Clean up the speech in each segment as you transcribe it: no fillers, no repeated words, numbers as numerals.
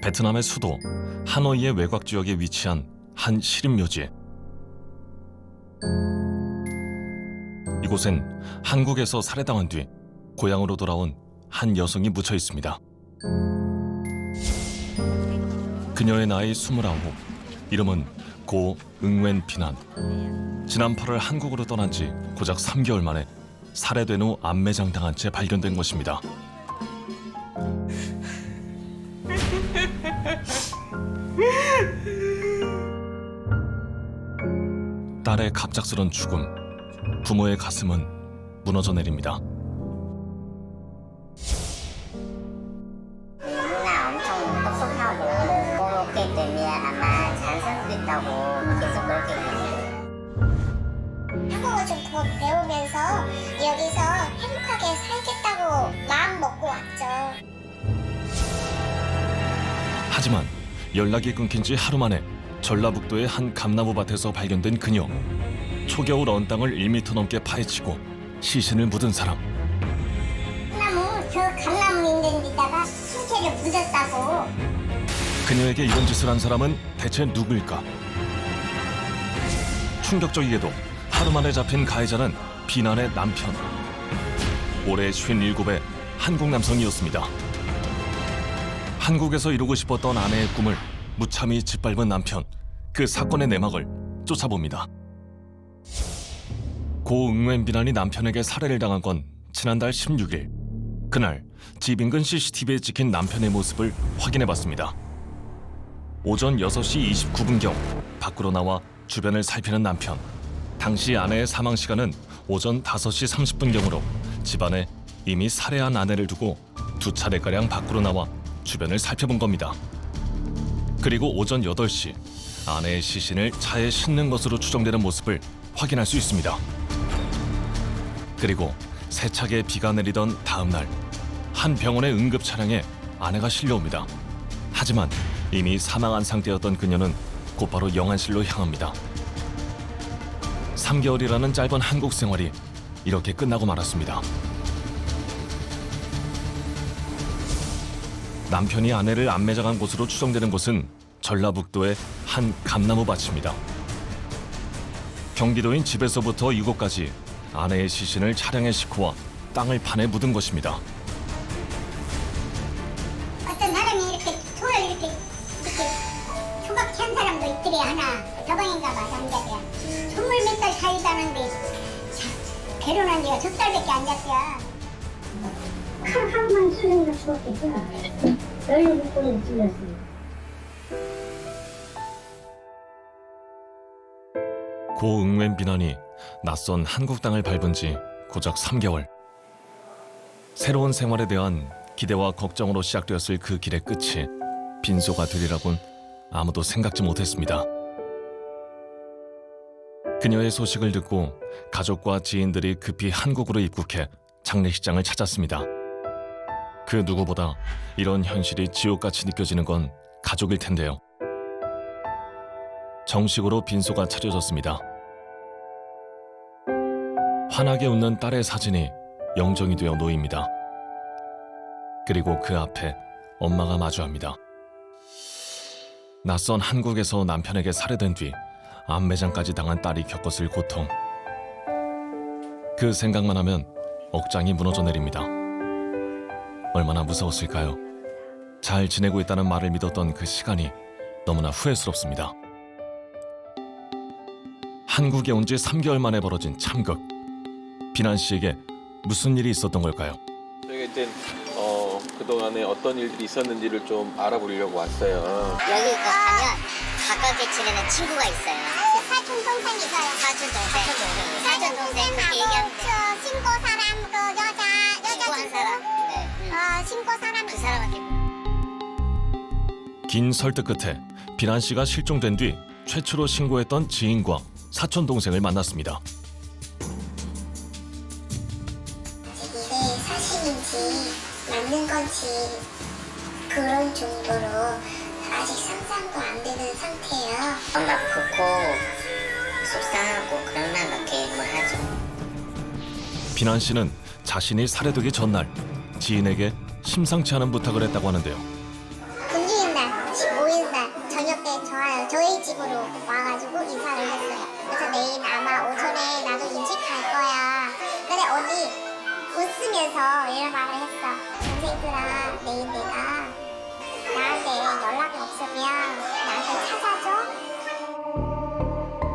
베트남의 수도 하노이의 외곽 지역에 위치한 한 시립묘지. 이곳엔 한국에서 살해당한 뒤 고향으로 돌아온 한 여성이 묻혀 있습니다. 그녀의 나이 29, 이름은 고 응웬 비난. 지난 8월 한국으로 떠난 지 고작 3개월 만에 살해된 후 암매장당한 채 발견된 것입니다. 딸의 갑작스런 죽음, 부모의 가슴은 무너져 내립니다. 누나 엄청 똑똑하고 그렇기 때문에 아마 잘 살 수 있다고 계속 그렇게 얘기해요. 한국어 좀 더 배우면서 여기서 행복하게 살겠다고 마음 먹고 왔죠. 하지만 연락이 끊긴 지 하루 만에 전라북도의 한 감나무 밭에서 발견된 그녀. 초겨울 언 땅을 1m 넘게 파헤치고 시신을 묻은 사람. 저 감나무 있는 데다가 신체를 묻었다고. 그녀에게 이런 짓을 한 사람은 대체 누구일까? 충격적이게도 하루 만에 잡힌 가해자는 비난의 남편. 올해 57의 한국 남성이었습니다. 한국에서 이루고 싶었던 아내의 꿈을 무참히 짓밟은 남편. 그 사건의 내막을 쫓아봅니다. 고 응웬 비난이 남편에게 살해를 당한 건 지난달 16일. 그날 집 인근 CCTV에 찍힌 남편의 모습을 확인해봤습니다. 오전 6시 29분경 밖으로 나와 주변을 살피는 남편. 당시 아내의 사망 시간은 오전 5시 30분경으로 집안에 이미 살해한 아내를 두고 2차례가량 밖으로 나와 주변을 살펴본 겁니다. 그리고 오전 8시 아내의 시신을 차에 싣는 것으로 추정되는 모습을 확인할 수 있습니다. 그리고 세차게 비가 내리던 다음 날 한 병원의 응급 차량에 아내가 실려옵니다. 하지만 이미 사망한 상태였던 그녀는 곧바로 영안실로 향합니다. 3개월이라는 짧은 한국 생활이 이렇게 끝나고 말았습니다. 남편이 아내를 암매장한 곳으로 추정되는 곳은 전라북도의 한 감나무 밭입니다. 경기도인 집에서부터 이곳까지 아내의 시신을 차량에 싣고 와 땅을 파내 묻은 것입니다. 어떤 사람이 이렇게 돌을 이렇게 조각히 한 사람도 있더래. 하나 저방인가 봐. 남자들야 20몇 달 사이다는데 결혼한 지가 10달밖에 안 됐어요. 칼 한 번 찔러서 죽었겠죠. 16번을 찔렀어요. 고 응웬 비난이 낯선 한국 땅을 밟은 지 고작 3개월. 새로운 생활에 대한 기대와 걱정으로 시작되었을 그 길의 끝이 빈소가 되리라곤 아무도 생각지 못했습니다. 그녀의 소식을 듣고 가족과 지인들이 급히 한국으로 입국해 장례식장을 찾았습니다. 그 누구보다 이런 현실이 지옥같이 느껴지는 건 가족일 텐데요. 정식으로 빈소가 차려졌습니다. 환하게 웃는 딸의 사진이 영정이 되어 놓입니다. 그리고 그 앞에 엄마가 마주합니다. 낯선 한국에서 남편에게 살해된 뒤 암매장까지 당한 딸이 겪었을 고통. 그 생각만 하면 억장이 무너져 내립니다. 얼마나 무서웠을까요? 잘 지내고 있다는 말을 믿었던 그 시간이 너무나 후회스럽습니다. 한국에 온 지 3개월 만에 벌어진 참극. 비난 씨에게 무슨 일이 있었던 걸까요? 저희가 이제 그동안에 어떤 일들이 있었는지를 좀 알아보려고 왔어요. 여기 가면 가깝게 지내는 친구가 있어요. 사촌 동생 있어요. 사촌 동생 그렇게 얘기하면 돼. 신고 사람 그 친구 한 사람. 네. 신고 사람 그 사람한테 긴 설득 끝에 비난 씨가 실종된 뒤 최초로 신고했던 지인과 사촌 동생을 만났습니다. 이게 사실인지 맞는 건지 그런 정도로 아직 상상도 안 되는 상태예요. 엄마 그렇고 속상하고 그런 말밖에 뭘 하죠. 비난 씨는 자신이 살해되기 전날 지인에게 심상치 않은 부탁을 했다고 하는데요. 군주인 날 15일 날 저녁 때 저희 집으로 와가지고 인사를 했어요. 그래서 내일 아마 오전에 나도 인식 갈 거야. 근데 언니 웃으면서 이런 말을 했어. 선생님들아, 내일 내가 나한테 연락이 없으면 나한테 찾아줘.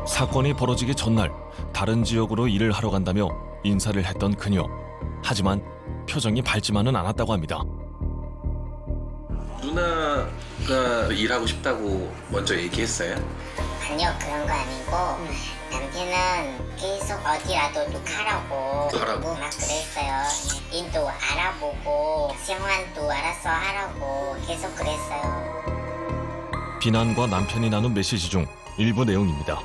사건이 벌어지기 전날 다른 지역으로 일을 하러 간다며 인사를 했던 그녀. 하지만 표정이 밝지만은 않았다고 합니다. 누나가 일하고 싶다고 먼저 얘기했어요? 아니요, 그런 거 아니고 남편은 계속 어디라도 또 가라고 막 그랬어요. 일도 알아보고 생활도 알아서 하라고 계속 그랬어요. 비난과 남편이 나눈 메시지 중 일부 내용입니다.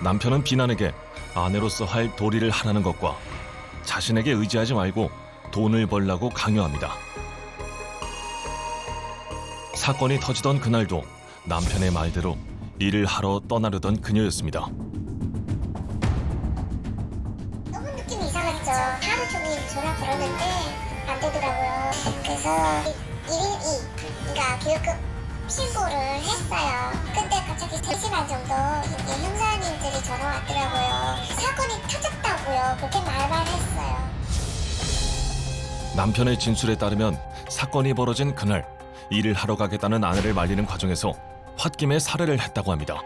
남편은 비난에게 아내로서 할 도리를 하라는 것과 자신에게 의지하지 말고 돈을 벌라고 강요합니다. 사건이 터지던 그날도 남편의 말대로 일을 하러 떠나려던 그녀였습니다. 너무 느낌이 이상했죠. 하루 종일 전화 걸었는데 안 되더라고요. 그래서 112, 그러니까 교육급 신고를 했어요. 근데 갑자기 3시간 정도 이게 형사님들이 전화 왔더라고요. 사건이 터졌다고요. 그렇게 말만 했어요. 남편의 진술에 따르면 사건이 벌어진 그날 일을 하러 가겠다는 아내를 말리는 과정에서 홧김에 살해를 했다고 합니다.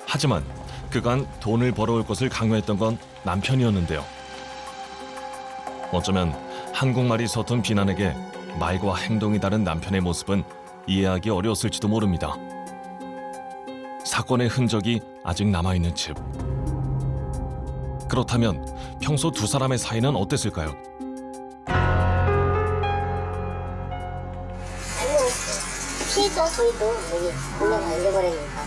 하지만 그간 돈을 벌어올 것을 강요했던 건 남편이었는데요. 어쩌면 한국말이 서툰 비난에게 말과 행동이 다른 남편의 모습은 이해하기 어려웠을지도 모릅니다. 사건의 흔적이 아직 남아있는 집. 그렇다면 평소 두 사람의 사이는 어땠을까요? 피해죠, 저희도 여기 분명히 잃어버리니까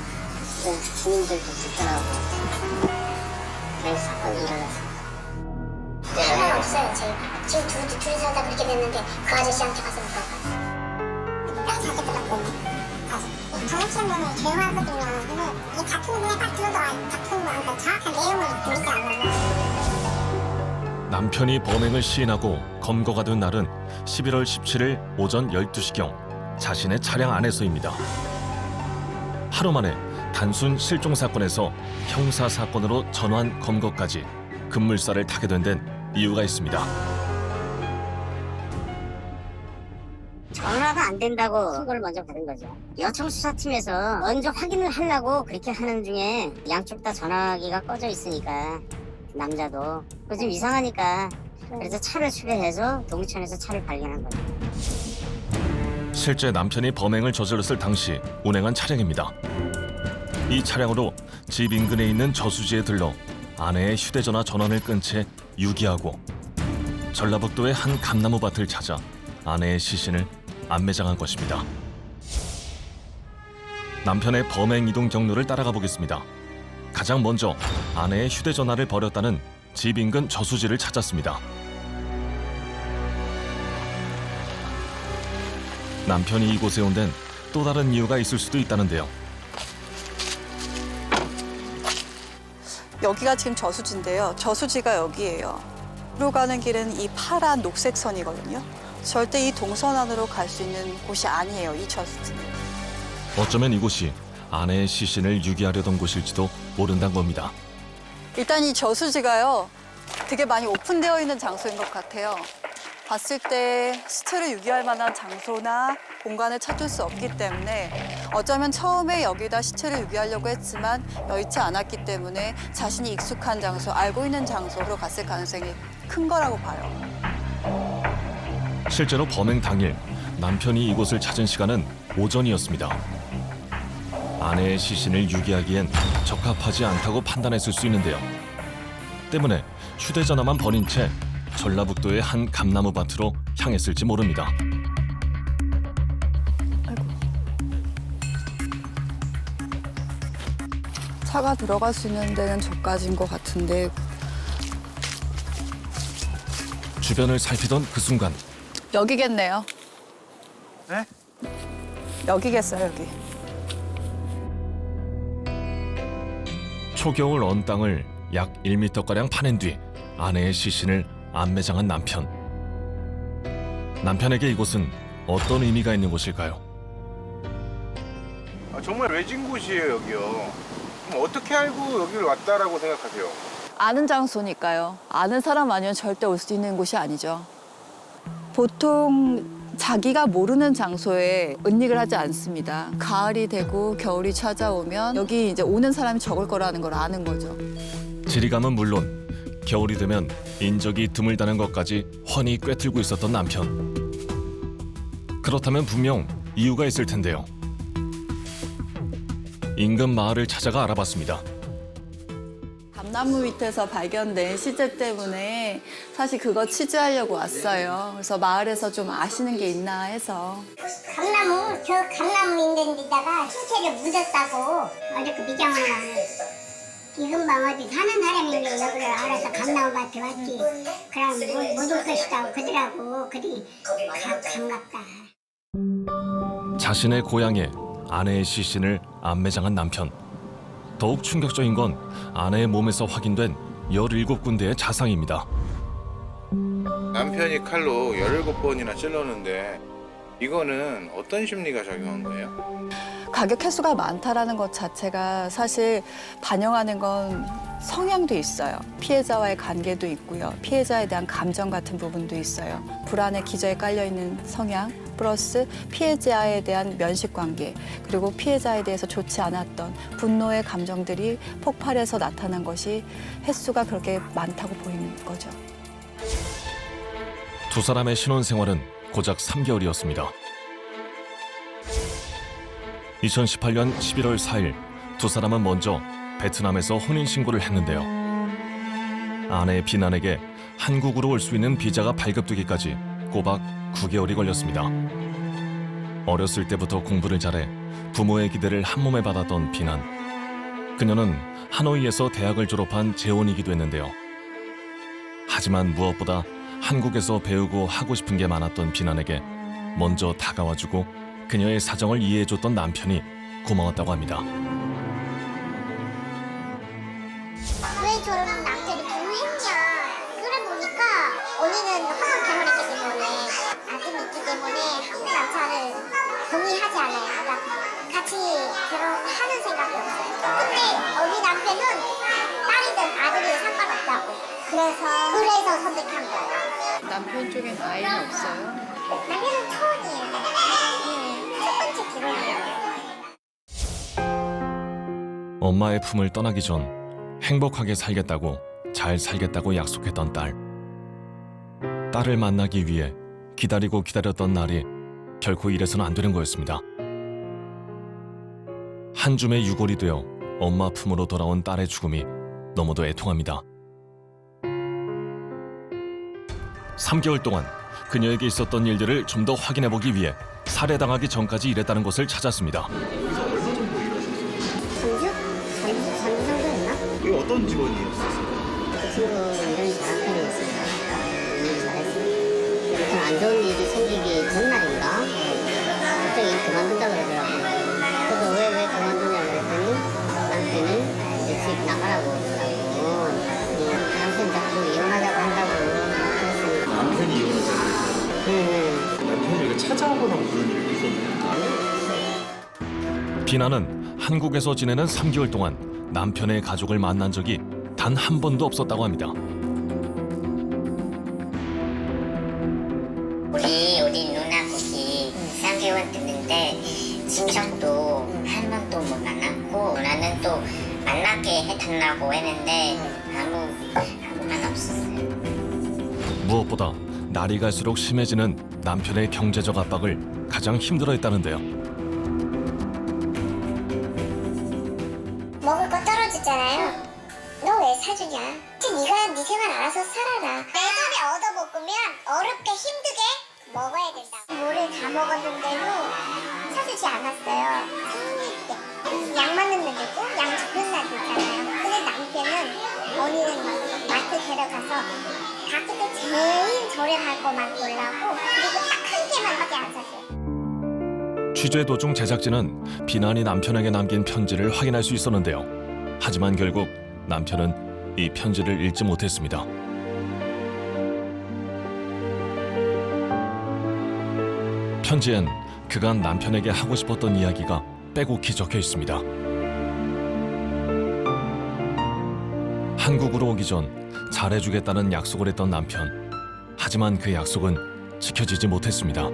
주민들도 불편하고 그래서 사건이 일어났어요. 상관없어요, 저희가. 지금 둘이 살다 그렇게 됐는데 그 아저씨한테 가서 못 가요. 딱 자기 들었거든요. 정치인분을 개요하거든요. 근데 이게 같은 분에 딱 들어도 같은 거 정확한 내용을 들리지 않아요. 남편이 범행을 시인하고 검거가 된 날은 11월 17일 오전 12시경 자신의 차량 안에서입니다. 하루 만에 단순 실종 사건에서 형사 사건으로 전환 검거까지 급물살을 타게 된 데는 이유가 있습니다. 전화가 안 된다고 신고를 먼저 받은 거죠. 여청 수사팀에서 먼저 확인을 하려고 그렇게 하는 중에 양쪽 다 전화기가 꺼져 있으니까 남자도 그거 좀 이상하니까 그래서 차를 수배해서 동천에서 차를 발견한 거죠. 실제 남편이 범행을 저질렀을 당시 운행한 차량입니다. 이 차량으로 집 인근에 있는 저수지에 들러 아내의 휴대전화 전원을 끈 채 유기하고 전라북도의 한 감나무 밭을 찾아 아내의 시신을 안매장한 것입니다. 남편의 범행 이동 경로를 따라가 보겠습니다. 가장 먼저 아내의 휴대전화를 버렸다는 집 인근 저수지를 찾았습니다. 남편이 이곳에 온 데는 또 다른 이유가 있을 수도 있다는데요. 여기가 지금 저수지인데요. 저수지가 여기예요. 로 가는 길은 이 파란 녹색 선이거든요. 절대 이 동선 안으로 갈 수 있는 곳이 아니에요, 이 저수지는. 어쩌면 이곳이 아내의 시신을 유기하려던 곳일지도 모른다는 겁니다. 일단 이 저수지가요, 되게 많이 오픈되어 있는 장소인 것 같아요. 봤을 때 시체를 유기할 만한 장소나 공간을 찾을 수 없기 때문에 어쩌면 처음에 여기다 시체를 유기하려고 했지만 여의치 않았기 때문에 자신이 익숙한 장소, 알고 있는 장소로 갔을 가능성이 큰 거라고 봐요. 실제로 범행 당일 남편이 이곳을 찾은 시간은 오전이었습니다. 아내의 시신을 유기하기엔 적합하지 않다고 판단했을 수 있는데요. 때문에 휴대전화만 버린 채 전라북도의 한 감나무 밭으로 향했을지 모릅니다. 차가 들어갈 수 있는 데는 저까지인 것 같은데 주변을 살피던 그 순간 여기겠네요. 네? 여기겠어요, 여기. 초겨울 언 땅을 약 1m가량 파낸 뒤 아내의 시신을 안매장한 남편. 남편에게 이곳은 어떤 의미가 있는 곳일까요? 정말 외진 곳이에요, 여기요. 그럼 어떻게 알고 여기를 왔다라고 생각하세요? 아는 장소니까요. 아는 사람 아니면 절대 올 수 있는 곳이 아니죠. 보통 자기가 모르는 장소에 은닉을 하지 않습니다. 가을이 되고 겨울이 찾아오면 여기 이제 오는 사람이 적을 거라는 걸 아는 거죠. 지리감은 물론 겨울이 되면 인적이 드물다는 것까지 훤히 꿰뚫고 있었던 남편. 그렇다면 분명 이유가 있을 텐데요. 인근 마을을 찾아가 알아봤습니다. 감나무 밑에서 발견된 시체 때문에 사실 그거 취재하려고 왔어요. 그래서 마을에서 좀 아시는 게 있나 해서. 저 감나무 있는 데다가 시체를 묻었다고 어저께 미장원을 이금방 어디 사는 사람인데 여기를 알아서 감나무밭에 왔지. 그럼 묻을 것이다고 그러더라고. 그리 반갑다. 자신의 고향에 아내의 시신을 안매장한 남편. 더욱 충격적인 건 아내의 몸에서 확인된 17군데의 자상입니다. 남편이 칼로 17번이나 찔렀는데 이거는 어떤 심리가 작용한 거예요? 가격 횟수가 많다라는 것 자체가 사실 반영하는 건 성향도 있어요. 피해자와의 관계도 있고요. 피해자에 대한 감정 같은 부분도 있어요. 불안의 기저에 깔려있는 성향 플러스 피해자에 대한 면식 관계 그리고 피해자에 대해서 좋지 않았던 분노의 감정들이 폭발해서 나타난 것이 횟수가 그렇게 많다고 보이는 거죠. 두 사람의 신혼생활은 고작 3개월이었습니다. 2018년 11월 4일 두 사람은 먼저 베트남에서 혼인신고를 했는데요. 아내의 비난에게 한국으로 올 수 있는 비자가 발급되기까지 꼬박 9개월이 걸렸습니다. 어렸을 때부터 공부를 잘해 부모의 기대를 한몸에 받았던 비난. 그녀는 하노이에서 대학을 졸업한 재혼이기도 했는데요. 하지만 무엇보다 한국에서 배우고 하고 싶은 게 많았던 비난에게 먼저 다가와주고 그녀의 사정을 이해해줬던 남편이 고마웠다고 합니다. 왜 저런 남자를 결혼했냐? 그래 보니까 언니는 화가 결혼했기 때문에 아들이 있기 때문에 한국 남자를 동의하지 않아요. 그러니까 같이 결혼하는 생각이 없어요. 근데 언니 남편은 딸이든 아들이든 상관없다고. 그래서 선택한 거예요. 남편 쪽엔 아이는 없어요? 남편은 처음이에요. 첫 번째 결혼이에요. 엄마의 품을 떠나기 전 행복하게 살겠다고 잘 살겠다고 약속했던 딸. 딸을 만나기 위해 기다리고 기다렸던 날이 결코 이래서는 안 되는 거였습니다. 한 줌의 유골이 되어 엄마 품으로 돌아온 딸의 죽음이 너무도 애통합니다. 3개월 동안 그녀에게 있었던 일들을 좀 더 확인해보기 위해 살해당하기 전까지 일했다는 곳을 찾았습니다. 3주 정도 했나? 이게 어떤 직원이었어요? 그 친구 일은 잘한 편이었습니다. 일 잘했어요. 보통 안 좋은 일이 생기기 전날인가? 갑자기 일 그만둔다 그러더라고요. 그래서 왜 그만두냐고 그랬더니 남편이 이제 집 나가라고 그러더라고. 남편 자꾸 이혼하자고 한다고 그랬으니까. 남편이 이혼하자고 네. 남편이 여기 찾아오거나 그런 일도 있었나요? 비나는 한국에서 지내는 3개월 동안 남편의 가족을 만난 적이 단 한 번도 없었다고 합니다. 우리 누나 거기 3개월 됐는데 친척도 한 번도 못 만났고 누나는 또 만나게 해달라고 했는데 아무 말 없었어요. 무엇보다 날이 갈수록 심해지는 남편의 경제적 압박을 가장 힘들어했다는데요. 먹을 거 떨어지잖아요. 너 왜 사주냐? 네가 네 생활 알아서 살아라. 내 돈에 얻어먹으면 어렵게 힘들게 먹어야 된다. 물을 다 먹었는데도 사주지 않았어요. 생일 때. 약 맞는 날 있고 약 적는 날도 있잖아요. 근데 남편은 언니는 막 마트 데려가서 가격도 제일 저렴할 거만 골라고 그리고 딱 한 개만밖에 안 사줘요. 취재 도중 제작진은 비난이 남편에게 남긴 편지를 확인할 수 있었는데요. 하지만 결국 남편은 이 편지를 읽지 못했습니다. 편지엔 그간 남편에게 하고 싶었던 이야기가 빼곡히 적혀 있습니다. 한국으로 오기 전 잘해주겠다는 약속을 했던 남편. 하지만 그 약속은 지켜지지 못했습니다.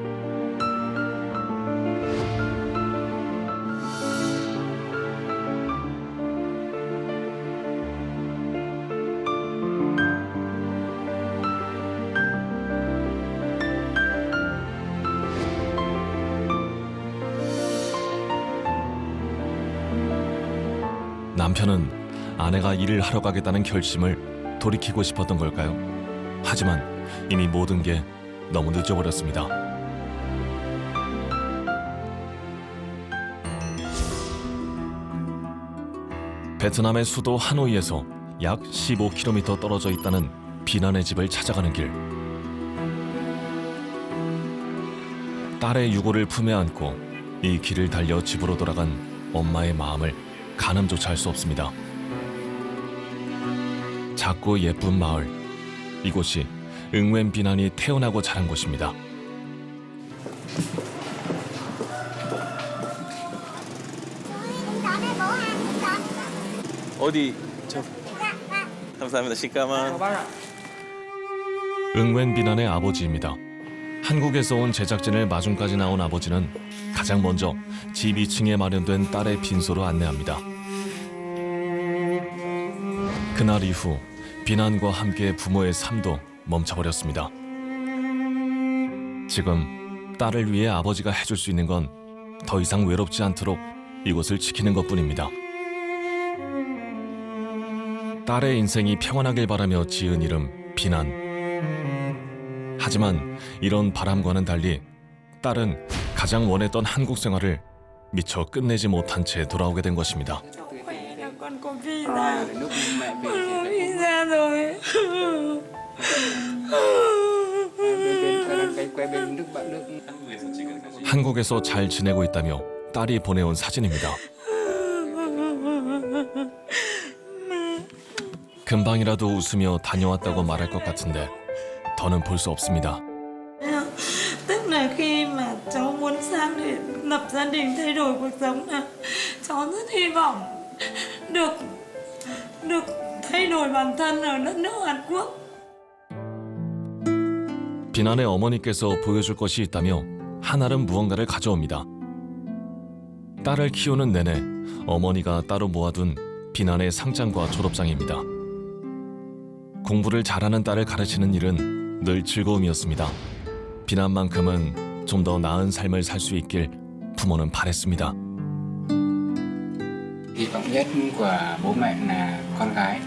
남편은 아내가 일을 하러 가겠다는 결심을 돌이키고 싶었던 걸까요? 하지만 이미 모든 게 너무 늦어버렸습니다. 베트남의 수도 하노이에서 약 15km 떨어져 있다는 비난의 집을 찾아가는 길. 딸의 유고를 품에 안고 이 길을 달려 집으로 돌아간 엄마의 마음을 가늠조차 할 수 없습니다. 작고 예쁜 마을, 이곳이 응웬 비난이 태어나고 자란 곳입니다. 어디? 저 감사합니다. 식가만. 응웬 비난의 아버지입니다. 한국에서 온 제작진을 마중까지 나온 아버지는 가장 먼저 집 2층에 마련된 딸의 빈소로 안내합니다. 그날 이후 비난과 함께 부모의 삶도 멈춰버렸습니다. 지금 딸을 위해 아버지가 해줄 수 있는 건 더 이상 외롭지 않도록 이곳을 지키는 것뿐입니다. 딸의 인생이 평안하길 바라며 지은 이름 비난. 하지만 이런 바람과는 달리 딸은 가장 원했던 한국 생활을 미처 끝내지 못한 채 돌아오게 된 것입니다. Con có visa. Con visa rồi. 한국에서 잘 지내고 있다며 딸이 보내온 사진입니다. 금방이라도 웃으며 다녀왔다고 말할 것 같은데 더는 볼 수 없습니다. Tức là khi mà cháu muốn sang để lập gia đình thay đổi cuộc sống là cháu rất hy vọng được thay đổi bản thân ở đất nước Hàn Quốc. 비난의 어머니께서 보여줄 것이 있다며 한알은 무언가를 가져옵니다. 딸을 키우는 내내 어머니가 따로 모아둔 비난의 상장과 졸업장입니다. 공부를 잘하는 딸을 가르치는 일은 늘 즐거움이었습니다. 비난만큼은 좀 더 나은 삶을 살 수 있길 부모는 바랬습니다. Hy vọng nhất của bố mẹ là con gái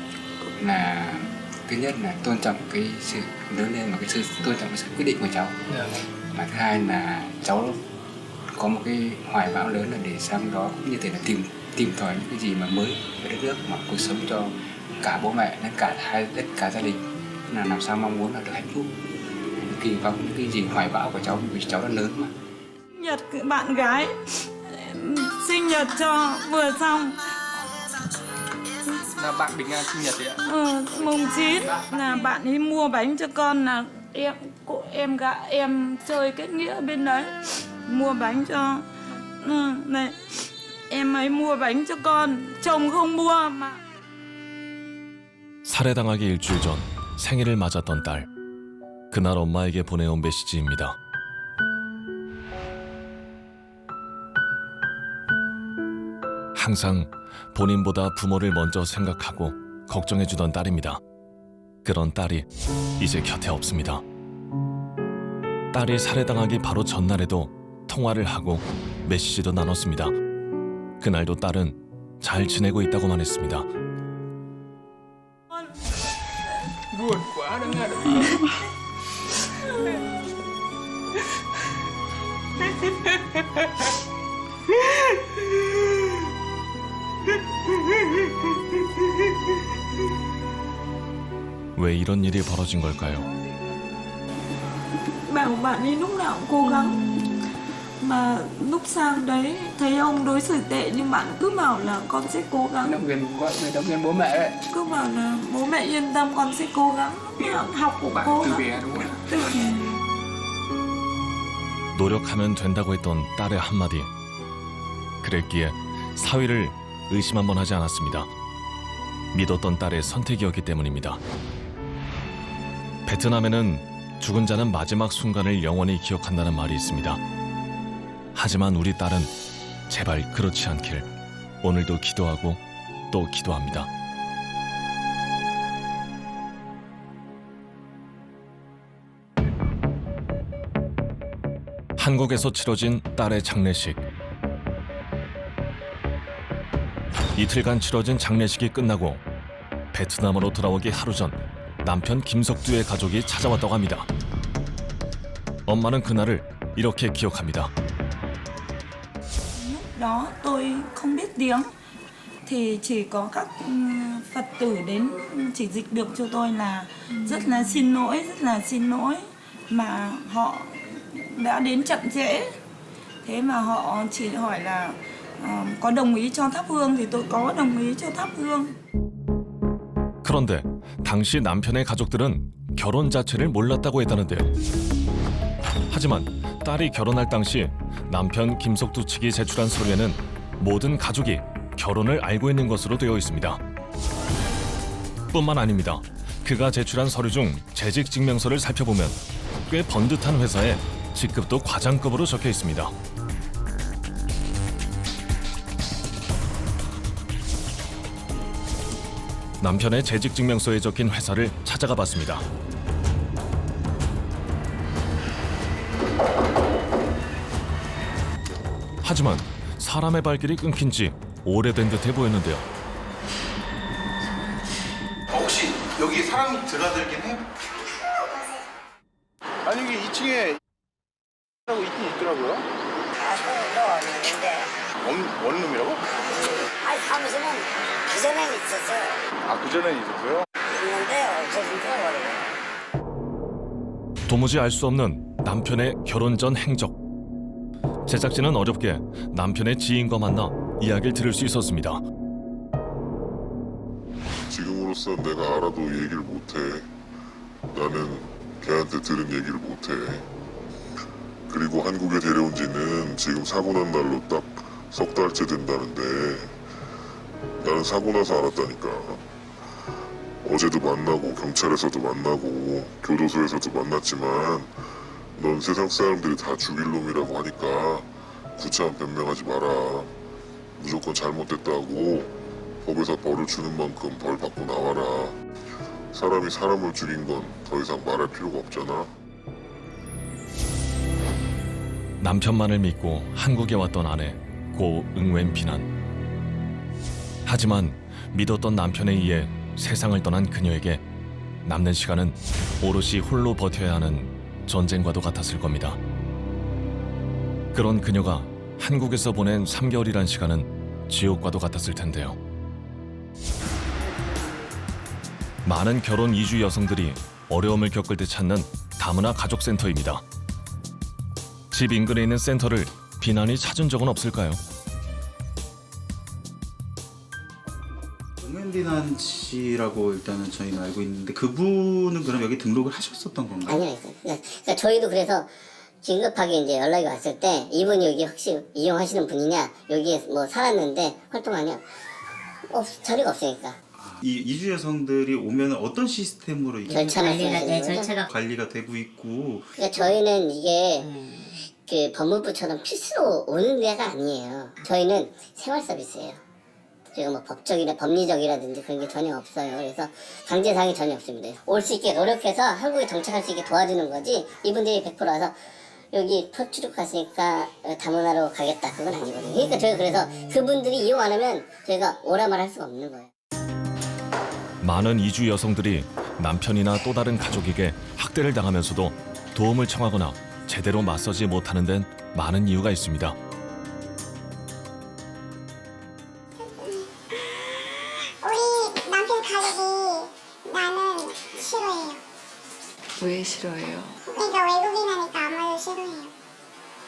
là thứ nhất là tôn trọng cái sự lớn lên và cái sự tôn trọng cái sự quyết định của cháu. Mà thứ hai là cháu có một cái hoài bão lớn là để sang đó cũng như thể là tìm tòi những cái gì mà mới về đất nước mà cuộc sống cho cả bố mẹ lẫn cả gia đình, là làm sao mong muốn là được hạnh phúc. Kỳ vọng những cái gì hoài bão của cháu vì cháu đã lớn mà. Nhật bạn gái sinh nhật cho vừa xong. Là bạn Bình An sinh nhật đấy ạ? Mùng 9 là bạn ấy mua bánh cho con, là em chơi kết nghĩa bên đấy, mua bánh cho này, em ấy mua bánh cho con, chồng không mua mà. 살해당하기 일주일 전 생일을 맞았던 딸. 그날 엄마에게 보내온 메시지입니다. 항상 본인보다 부모를 먼저 생각하고 걱정해주던 딸입니다. 그런 딸이 이제 곁에 없습니다. 딸이 살해당하기 바로 전날에도 통화를 하고 메시지도 나눴습니다. 그날도 딸은 잘 지내고 있다고만 했습니다. Buồn quá đó nghe. 왜 이런 일이 벌어진 걸까요? Bảo bạn ấy lúc nào cũng cố gắng, mà lúc sang đấy thấy ông đối xử tệ nhưng bạn cứ bảo là con sẽ cố gắng, Động viên gọi người động viên bố mẹ đấy. cứ bảo là bố mẹ yên tâm con sẽ cố gắng, học cũng Bạn cố từ gắng. bé đúng không? Từ bé. 노력하면 된다고 했던 딸의 한마디. 그랬기에 사위를 의심 한번 하지 않았습니다. 믿었던 딸의 선택이었기 때문입니다. 베트남에는 죽은 자는 마지막 순간을 영원히 기억한다는 말이 있습니다. 하지만 우리 딸은 제발 그렇지 않길 오늘도 기도하고 또 기도합니다. 한국에서 치러진 딸의 장례식. 이틀간 치러진 장례식이 끝나고 베트남으로 돌아오기 haru 전 남편 김석두의 가족이 찾아왔다고 합니다. 엄마는 그날을 이렇게 기억합니다. Lúc đó tôi không biết tiếng thì chỉ có các Phật tử đến chỉ dịch được cho tôi là rất là xin lỗi mà họ đã đến chậm trễ. Thế mà họ chỉ hỏi là có đồng ý cho thắp hương thì tôi có đồng ý cho thắp hương. 그런데 당시 남편의 가족들은 결혼 자체를 몰랐다고 했다는데, 하지만 딸이 결혼할 당시 남편 김석두 측이 제출한 서류에는 모든 가족이 결혼을 알고 있는 것으로 되어 있습니다. 뿐만 아닙니다. 그가 제출한 서류 중 재직 증명서를 살펴보면 꽤 번듯한 회사에 직급도 과장급으로 적혀 있습니다. 남편의 재직 증명서에 적힌 회사를 찾아가 봤습니다. 하지만 사람의 발길이 끊긴 지 오래된 듯해 보였는데요. 혹시 여기 사람이 들어들긴 해요? 아니 이게 2층에 라고 있긴 있더라고요. 원룸이라고? 아니 사무실은 그전엔 있었어요. 아 그전에 있었어요? 있는데 없어진 지 오래돼요. 도무지 알 수 없는 남편의 결혼 전 행적. 제작진은 어렵게 남편의 지인과 만나 이야기를 들을 수 있었습니다. 지금으로선 내가 알아도 얘기를 못해. 나는 걔한테 들은 얘기를 못해. 그리고 한국에 데려온 지는 지금 사고 난 날로 딱 석 달째 된다는데 나는 사고 나서 알았다니까. 어제도 만나고 경찰에서도 만나고 교도소에서도 만났지만 넌 세상 사람들이 다 죽일 놈이라고 하니까 구차한 변명하지 마라. 무조건 잘못됐다고 법에서 벌을 주는 만큼 벌 받고 나와라. 사람이 사람을 죽인 건 더 이상 말할 필요가 없잖아. 남편만을 믿고 한국에 왔던 아내 고 응웬 비난. 하지만 믿었던 남편에 의해 세상을 떠난 그녀에게 남는 시간은 오롯이 홀로 버텨야 하는 전쟁과도 같았을 겁니다. 그런 그녀가 한국에서 보낸 3개월이란 시간은 지옥과도 같았을 텐데요. 많은 결혼 이주 여성들이 어려움을 겪을 때 찾는 다문화 가족센터입니다. 집 인근에 있는 센터를 비난이 찾은 적은 없을까요? 응웬비난 씨라고 일단은 저희는 알고 있는데 그분은 그럼 여기 등록을 하셨었던 건가요? 아니요. 그러니까 저희도 그래서 긴급하게 이제 연락이 왔을 때 이분이 여기 혹시 이용하시는 분이냐, 여기에 뭐 살았는데 활동하냐, 자리가 없으니까. 이 이주 여성들이 오면 어떤 시스템으로 이게 관리가 되고 있고. 그러니까 저희는 이게 그 법무부처럼 필수로 오는 데가 아니에요. 저희는 생활 서비스예요. 저희가 뭐 법적이나 법리적이라든지 그런 게 전혀 없어요. 그래서 강제사항이 전혀 없습니다. 올 수 있게 노력해서 한국에 정착할 수 있게 도와주는 거지, 이분들이 100% 와서 여기 터치룩 갔으니까 다문화로 가겠다, 그건 아니거든요. 그러니까 저희가 그래서 그분들이 이용 안 하면 저희가 오라 말할 수가 없는 거예요. 많은 이주 여성들이 남편이나 또 다른 가족에게 학대를 당하면서도 도움을 청하거나 제대로 맞서지 못하는 데는 많은 이유가 있습니다. 우리 남편 가족이 나는 싫어해요. 왜 싫어해요? 그러니까 외국인하니까 아무래도 싫어해요.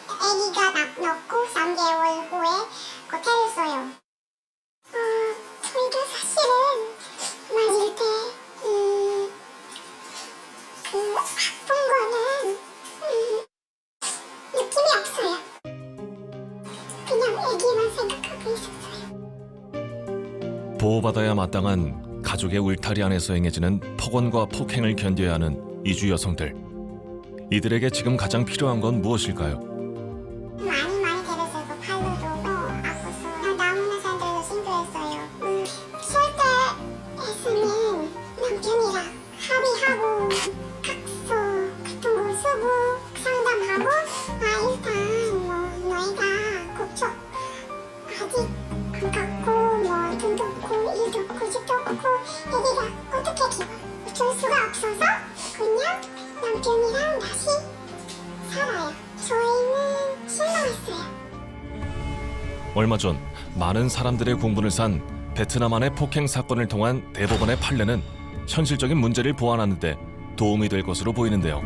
아기가 낳고 3개월 후에 호텔을 써요. 저희가 사실은 맞을 때 그 아픈 거는 느낌이 자기만 생각하고 있었어요. 보호받아야 마땅한 가족의 울타리 안에서 행해지는 폭언과 폭행을 견뎌야 하는 이주 여성들. 이들에게 지금 가장 필요한 건 무엇일까요? 많이 데려주고 팔로도 아팠어요. 나오는 사람들도 신고했어요. 쉴 때 했으면 남편이랑 합의하고 각서 같은 거 쓰고 상담하고 일단 너희가 걱정 아직 안 갔고 돈도 없고 일도 없고 집도 없고 애기가 어떻게 키워 줄 수가 없어서 그냥 남편이랑 다시 살아요. 저희는 실망했어요. 얼마 전 많은 사람들의 공분을 산 베트남안의 폭행 사건을 통한 대법원의 판례는 현실적인 문제를 보완하는 데 도움이 될 것으로 보이는데요.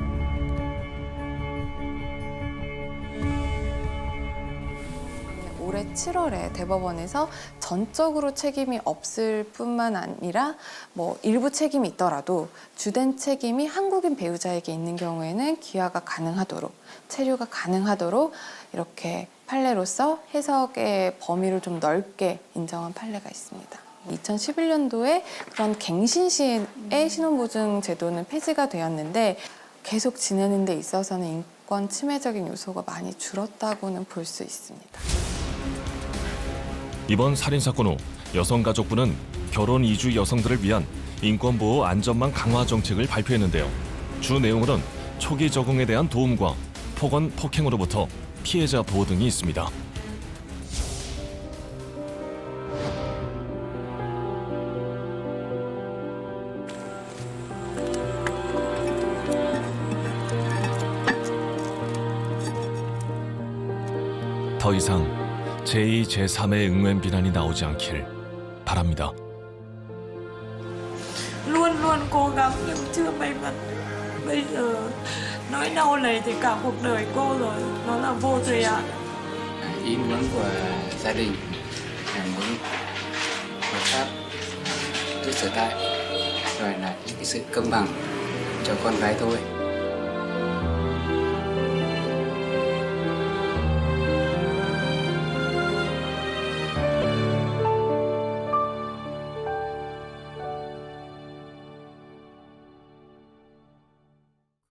올해 7월에 대법원에서 전적으로 책임이 없을 뿐만 아니라 일부 책임이 있더라도 주된 책임이 한국인 배우자에게 있는 경우에는 기하가 가능하도록, 체류가 가능하도록 이렇게 판례로서 해석의 범위를 좀 넓게 인정한 판례가 있습니다. 2011년도에 그런 갱신 시의 신혼보증 제도는 폐지가 되었는데 계속 지내는 데 있어서는 인권 침해적인 요소가 많이 줄었다고는 볼 수 있습니다. 이번 살인사건 후 여성가족부는 결혼 이주 여성들을 위한 인권보호 안전망 강화 정책을 발표했는데요. 주 내용으로는 초기 적응에 대한 도움과 폭언, 폭행으로부터 피해자 보호 등이 있습니다. 더 이상 제2, 제3의 응웬 비난이 나오지 않길 바랍니다. Luôn luôn cố gắng nhưng chưa may mắn. Bây giờ nỗi đau này thì cả cuộc đời cô rồi, nó là vô thời hạn. Ý muốn của gia đình là muốn luật pháp rút trở lại, rồi là những cái sự công bằng cho con gái tôi.